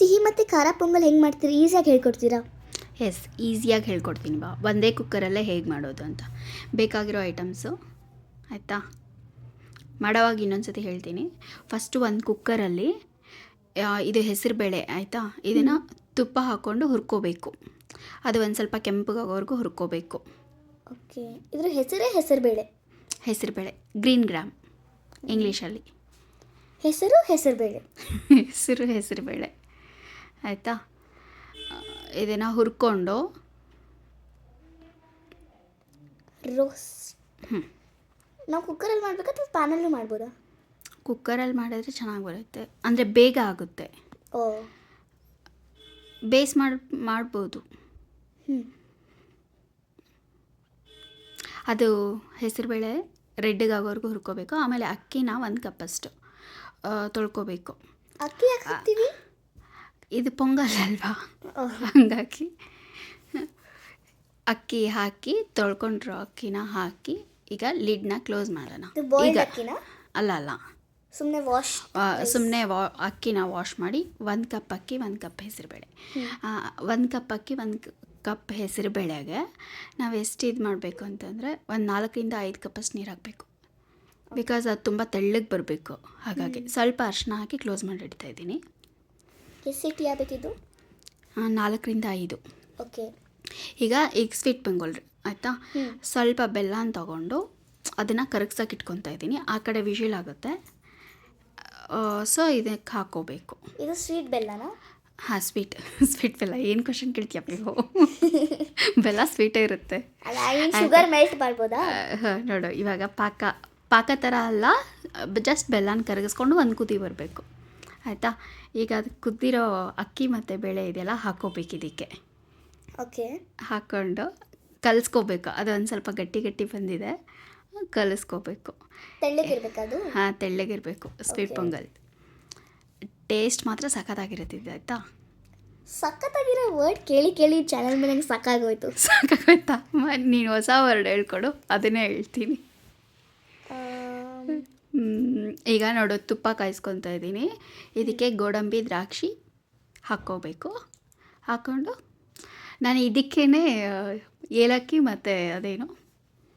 ಸಿಹಿ ಮತ್ತು ಖಾರ ಪೊಂಗಲ್ ಹೆಂಗೆ ಮಾಡ್ತೀರಿ? ಈಸಿಯಾಗಿ ಹೇಳ್ಕೊಡ್ತೀರಾ? ಎಸ್, ಈಸಿಯಾಗಿ ಹೇಳ್ಕೊಡ್ತೀನಿ ಬಾ. ಒಂದೇ ಕುಕ್ಕರಲ್ಲೇ ಹೇಗೆ ಮಾಡೋದು ಅಂತ. ಬೇಕಾಗಿರೋ ಐಟಮ್ಸು ಆಯಿತಾ, ಮಾಡೋವಾಗ ಇನ್ನೊಂದು ಸತಿ ಹೇಳ್ತೀನಿ. ಫಸ್ಟು ಒಂದು ಕುಕ್ಕರಲ್ಲಿ ಇದು ಹೆಸರುಬೇಳೆ ಆಯಿತಾ, ಇದನ್ನು ತುಪ್ಪ ಹಾಕ್ಕೊಂಡು ಹುರ್ಕೋಬೇಕು. ಅದು ಒಂದು ಸ್ವಲ್ಪ ಕೆಂಪಗಾಗೋವರೆಗೂ ಹುರ್ಕೋಬೇಕು. ಓಕೆ, ಇದ್ರ ಹೆಸರೇ ಹೆಸರುಬೇಳೆ? ಹೆಸರುಬೇಳೆ, ಗ್ರೀನ್ ಗ್ರಾಮ್ ಇಂಗ್ಲೀಷಲ್ಲಿ. ಹೆಸರು ಹೆಸರುಬೇಳೆ. ಹೆಸರುಬೇಳೆ ಆಯಿತಾ. ಇದನ್ನು ಹುರ್ಕೊಂಡು ರೋಸ್ಟ್ ನಾವು ಕುಕ್ಕರಲ್ಲಿ ಮಾಡಬೇಕಾ ಅಥವಾ ಪ್ಯಾನಲ್ಲೂ ಮಾಡ್ಬೋದಾ? ಕುಕ್ಕರಲ್ಲಿ ಮಾಡಿದ್ರೆ ಚೆನ್ನಾಗಿ ಬರುತ್ತೆ, ಅಂದರೆ ಬೇಗ ಆಗುತ್ತೆ. ಓ, ಬೇಸ್ ಮಾಡ್ಬೋದು. ಅದು ಹೆಸರುಬೇಳೆ ರೆಡ್ಡಿಗಾಗೋವರೆಗೂ ಹುರ್ಕೋಬೇಕು. ಆಮೇಲೆ ಅಕ್ಕಿನ 1 ಕಪ್ಪಷ್ಟು ತೊಳ್ಕೊಬೇಕು. ಅಕ್ಕಿ ಯಾಕೆ ಹಾಕ್ತೀವಿ? ಇದು ಪೊಂಗಲ್ ಅಲ್ವಾ, ಹಂಗಾಗಿ ಅಕ್ಕಿ ಹಾಕಿ ತೊಳ್ಕೊಂಡಿರೋ ಅಕ್ಕಿನ ಹಾಕಿ ಈಗ ಲಿಡ್ನ ಕ್ಲೋಸ್ ಮಾಡೋಣ. ಈಗ ಅಲ್ಲ, ಸುಮ್ಮನೆ ಅಕ್ಕಿನ ವಾಶ್ ಮಾಡಿ 1 ಕಪ್ ಅಕ್ಕಿ 1 ಕಪ್ ಹೆಸರುಬೇಳೆ. 1 ಕಪ್ ಅಕ್ಕಿ 1 ಕಪ್ ಹೆಸರುಬೇಳೆಗೆ ನಾವು ಎಷ್ಟು ಇದು ಮಾಡಬೇಕು ಅಂತಂದರೆ 4ರಿಂದ 5 ಕಪ್ಪಷ್ಟು ನೀರು ಹಾಕಬೇಕು. ಬಿಕಾಸ್ ಅದು ತುಂಬ ತೆಳ್ಳಗೆ ಬರಬೇಕು. ಹಾಗಾಗಿ ಸ್ವಲ್ಪ ಅರಿಶಿನ ಹಾಕಿ ಕ್ಲೋಸ್ ಮಾಡಿ ಇಡ್ತಾ ಇದ್ದೀನಿ. ಎಷ್ಟು ಆಗಬೇಕಿದ್ದು? 4ರಿಂದ 5. ಓಕೆ. ಈಗ ಸ್ವೀಟ್ ಪೊಂಗಲ್ ಆಯಿತಾ, ಸ್ವಲ್ಪ ಬೆಲ್ಲನ ತೊಗೊಂಡು ಅದನ್ನು ಕರಗ್ಸೋಕೆ ಇಟ್ಕೊತಾ ಇದ್ದೀನಿ. ಆ ಕಡೆ ವಿಷಿಲ್ ಆಗುತ್ತೆ, ಸೊ ಇದಕ್ಕೆ ಹಾಕೋಬೇಕು. ಇದು ಸ್ವೀಟ್ ಬೆಲ್ಲನಾ? ಹಾಂ, ಸ್ವೀಟ್ ಬೆಲ್ಲ. ಏನು ಕ್ವಶನ್ ಕೇಳ್ತೀಯ ನೀವು? ಬೆಲ್ಲ ಸ್ವೀಟೇ ಇರುತ್ತೆ. ಶುಗರ್ ಮೆಲ್ಟ್ ಮಾಡ್ಬೋದಾ? ನೋಡು, ಇವಾಗ ಪಾಕ ಥರ ಅಲ್ಲ, ಜಸ್ಟ್ ಬೆಲ್ಲನ ಕರಗಿಸ್ಕೊಂಡು ಒಂದು ಕುದಿ ಬರಬೇಕು ಆಯಿತಾ. ಈಗ ಅದು ಕುದ್ದಿರೋ ಅಕ್ಕಿ ಮತ್ತು ಬೇಳೆ ಇದೆಲ್ಲ ಹಾಕೋಬೇಕು ಇದಕ್ಕೆ. ಓಕೆ. ಹಾಕ್ಕೊಂಡು ಕಲಿಸ್ಕೋಬೇಕು. ಅದು ಒಂದು ಸ್ವಲ್ಪ ಗಟ್ಟಿ ಬಂದಿದೆ, ಕಲಿಸ್ಕೋಬೇಕು. ತೆಳ್ಳಗಿರ್ಬೇಕದು? ಹಾಂ, ತೆಳ್ಳಗಿರಬೇಕು. ಸ್ವೀಟ್ ಪೊಂಗಲ್ ಟೇಸ್ಟ್ ಮಾತ್ರ ಸಖತ್ತಾಗಿರುತ್ತಿದೆ ಆಯಿತಾ. ಸಖತ್ತಾಗಿರೋ ವರ್ಡ್ ಕೇಳಿ ಚಾನಲ್ ಮೇಲೆ ನಂಗೆ ಸಾಕಾಗೋಯ್ತಾ? ನೀನು ಹೊಸ ವರ್ಡ್ ಹೇಳ್ಕೊಡು, ಅದನ್ನೇ ಹೇಳ್ತೀನಿ. ಈಗ ನೋಡು, ತುಪ್ಪ ಕಾಯಿಸ್ಕೊತಾ ಇದ್ದೀನಿ. ಇದಕ್ಕೆ ಗೋಡಂಬಿ ದ್ರಾಕ್ಷಿ ಹಾಕ್ಕೋಬೇಕು. ಹಾಕ್ಕೊಂಡು ನಾನು ಇದಕ್ಕೇ ಏಲಕ್ಕಿ ಮತ್ತು ಅದೇನು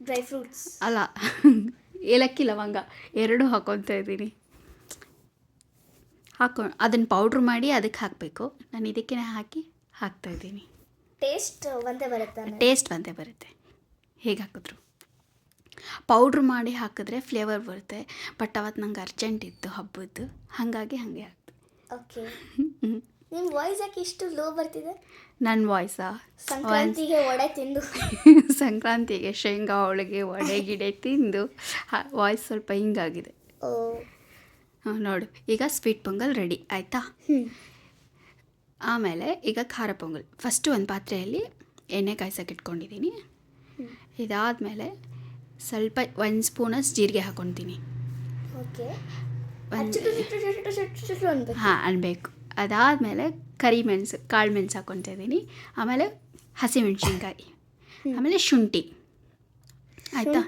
ಡ್ರೈ ಫ್ರೂಟ್ಸ್ ಅಲ್ಲ, ಏಲಕ್ಕಿ ಲವಂಗ 2 ಹಾಕ್ಕೊತಾ ಇದ್ದೀನಿ. ಹಾಕ್ಕೊಂಡು ಅದನ್ನು ಪೌಡ್ರ್ ಮಾಡಿ ಅದಕ್ಕೆ ಹಾಕಬೇಕು. ನಾನು ಇದಕ್ಕೇ ಹಾಕ್ತಾಯಿದ್ದೀನಿ. ಟೇಸ್ಟ್ ಒಂದೇ ಬರುತ್ತೆ ಹೇಗೆ ಹಾಕಿದ್ರು. ಪೌಡ್ರ್ ಮಾಡಿ ಹಾಕಿದ್ರೆ ಫ್ಲೇವರ್ ಬರುತ್ತೆ. ಬಟ್ ಅವತ್ತು ನಂಗೆ ಅರ್ಜೆಂಟ್ ಇತ್ತು ಹಬ್ಬದ್ದು, ಹಾಗೆ ಹಾಕ್ತೆ. ಓಕೆ. ನಿಮ್ಮ ವಾಯ್ಸ್ ಯಾಕೆ ಇಷ್ಟು ಲೋ ಬರ್ತಿದೆ? ನನ್ನ ವಾಯ್ಸಾ? ಸಂಕ್ರಾಂತಿಗೆ ವಡೆ ತಿಂದು ಸಂಕ್ರಾಂತಿಗೆ ಶೇಂಗಾ ಹೋಳಿಗೆ ವಡೆ ಗಿಡೆ ತಿಂದು ವಾಯ್ಸ್ ಸ್ವಲ್ಪ ಹಿಂಗಾಗಿದೆ. ನೋಡು, ಈಗ ಸ್ವೀಟ್ ಪೊಂಗಲ್ ರೆಡಿ ಆಯಿತಾ. ಆಮೇಲೆ ಈಗ ಖಾರ ಪೊಂಗಲ್. ಫಸ್ಟು ಒಂದು ಪಾತ್ರೆಯಲ್ಲಿ ಎಣ್ಣೆ ಕಾಯ್ಸೋಕೆ ಇಟ್ಕೊಂಡಿದ್ದೀನಿ. ಇದಾದಮೇಲೆ ಸ್ವಲ್ಪ 1 ಸ್ಪೂನಷ್ಟು ಜೀರಿಗೆ ಹಾಕ್ಕೊತೀನಿ. ಓಕೆ. ಹಾಂ, ಅನ್ಬೇಕು. ಅದಾದಮೇಲೆ ಕಾಳು ಮೆಣಸು ಹಾಕ್ಕೊತಾ ಇದ್ದೀನಿ. ಆಮೇಲೆ ಹಸಿಮೆಣ್ಸಿನ್ಕಾಯಿ, ಆಮೇಲೆ ಶುಂಠಿ ಆಯಿತಾ.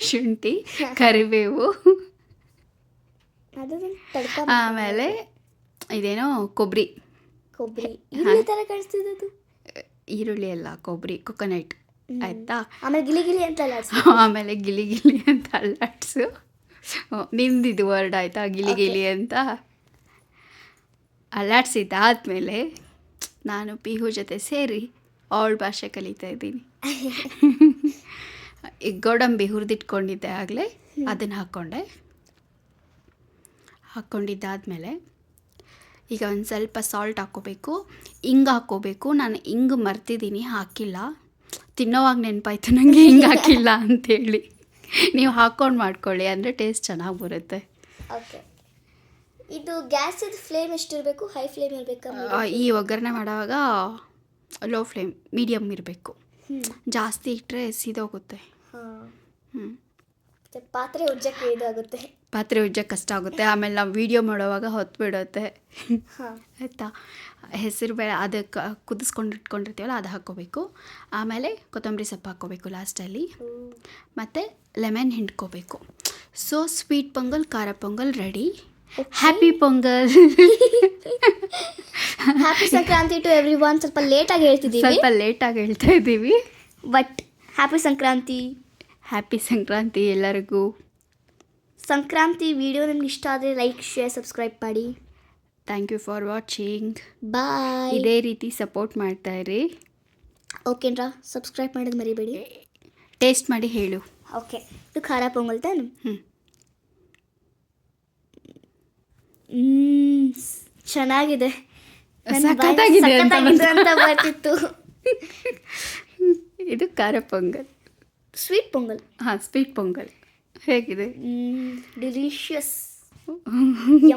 ಶುಂಠಿ, ಕರಿಬೇವು, ಆಮೇಲೆ ಇದೇನೋ ಕೊಬ್ಬರಿ. ಈರುಳ್ಳಿ ಅಲ್ಲ, ಕೊಬ್ಬರಿ, ಕೊಕೊನಟ್ ಆಯಿತಾ. ಆಮೇಲೆ ಗಿಲಿ ಅಂತ ಅಲ್ಲಾಡ್ಸು. ನಿಂದಿದ್ದು ವರ್ಡ್ ಆಯಿತಾ, ಗಿಲಿ ಅಂತ ಅಲ್ಲಾಡ್ಸಿದ್ದಾದಮೇಲೆ ನಾನು ಪಿಹು ಜೊತೆ ಸೇರಿ ಅವಳ ಭಾಷೆ ಕಲಿತಾ ಇದ್ದೀನಿ. ಈಗ ಗೋಡಂಬಿ ಹುರಿದಿಟ್ಕೊಂಡಿದ್ದೆ ಆಗಲೇ, ಅದನ್ನು ಹಾಕ್ಕೊಂಡಿದ್ದಾದಮೇಲೆ ಈಗ ಒಂದು ಸ್ವಲ್ಪ ಸಾಲ್ಟ್ ಹಾಕ್ಕೋಬೇಕು. ಹಿಂಗೆ ಹಾಕ್ಕೋಬೇಕು. ನಾನು ಹಿಂಗೆ ಮರ್ತಿದ್ದೀನಿ, ಹಾಕಿಲ್ಲ. ತಿನ್ನೋವಾಗ ನೆನಪಾಯ್ತು ನನಗೆ ಹಿಂಗೆ ಹಾಕಿಲ್ಲ ಅಂಥೇಳಿ. ನೀವು ಹಾಕ್ಕೊಂಡು ಮಾಡ್ಕೊಳ್ಳಿ, ಅಂದರೆ ಟೇಸ್ಟ್ ಚೆನ್ನಾಗಿ ಬರುತ್ತೆ. ಓಕೆ. ಇದು ಗ್ಯಾಸಿದ ಫ್ಲೇಮ್ ಎಷ್ಟಿರಬೇಕು? ಹೈ ಫ್ಲೇಮ್ ಇರಬೇಕಾ? ಈ ಒಗ್ಗರಣೆ ಮಾಡುವಾಗ ಲೋ ಫ್ಲೇಮ್, ಮೀಡಿಯಮ್ ಇರಬೇಕು. ಜಾಸ್ತಿ ಇಟ್ಟರೆ ಸಿದೋಗುತ್ತೆ. ಪಾತ್ರೆ ಉಜ್ಜಕ್ಕೆ ಕಷ್ಟ ಆಗುತ್ತೆ. ಆಮೇಲೆ ನಾವು ವೀಡಿಯೋ ಮಾಡೋವಾಗ ಹೊತ್ತು ಬಿಡುತ್ತೆ ಆಯಿತಾ. ಹೆಸರುಬೇಳೆ ಅದಕ್ಕೆ ಕುದಿಸ್ಕೊಂಡು ಇಟ್ಕೊಂಡಿರ್ತೀವಲ್ಲ, ಅದು ಹಾಕ್ಕೋಬೇಕು. ಆಮೇಲೆ ಕೊತ್ತಂಬರಿ ಸೊಪ್ಪು ಹಾಕ್ಕೋಬೇಕು ಲಾಸ್ಟಲ್ಲಿ, ಮತ್ತು ಲೆಮನ್ ಹಿಂಡ್ಕೋಬೇಕು. ಸೊ ಸ್ವೀಟ್ ಪೊಂಗಲ್, ಖಾರ pongal ready. Happy Pongal. Happy Sankranti to everyone. ಸ್ವಲ್ಪ ಲೇಟಾಗಿ ಹೇಳ್ತಿದ್ದೀವಿ, ಸ್ವಲ್ಪ ಲೇಟಾಗಿ ಹೇಳ್ತಾ ಇದ್ದೀವಿ, but happy Sankranti. Happy Sankranti ಎಲ್ಲರಿಗೂ. ಸಂಕ್ರಾಂತಿ ವಿಡಿಯೋ ನಿಮ್ಗೆ ಇಷ್ಟ ಆದರೆ ಲೈಕ್, ಶೇರ್, ಸಬ್ಸ್ಕ್ರೈಬ್ ಮಾಡಿ. Thank you for watching. Bye. ಇದೇ ರೀತಿ ಸಪೋರ್ಟ್ ಮಾಡ್ತಾ ಇರಿ. ಓಕೆನ್ರಾ, ಸಬ್ಸ್ಕ್ರೈಬ್ ಮಾಡೋದು ಮರಿಬೇಡಿ. ಟೇಸ್ಟ್ ಮಾಡಿ ಹೇಳು. ಓಕೆ, ಇದು ಖಾರ ಪೊಂಗಲ್ ತಾನು? ಚೆನ್ನಾಗಿದೆ. ಸಖತ್ತಾಗಿದೆ ಅಂತ ಬರ್ತಿತ್ತು. ಇದು ಖಾರ ಪೊಂಗಲ್. ಸ್ವೀಟ್ ಪೊಂಗಲ್. ಹಾಂ, ಸ್ವೀಟ್ ಪೊಂಗಲ್ ಹೇಗಿದೆ? Delicious,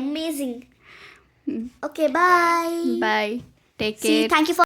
amazing. Okay, bye. Bye, take care. Thank you for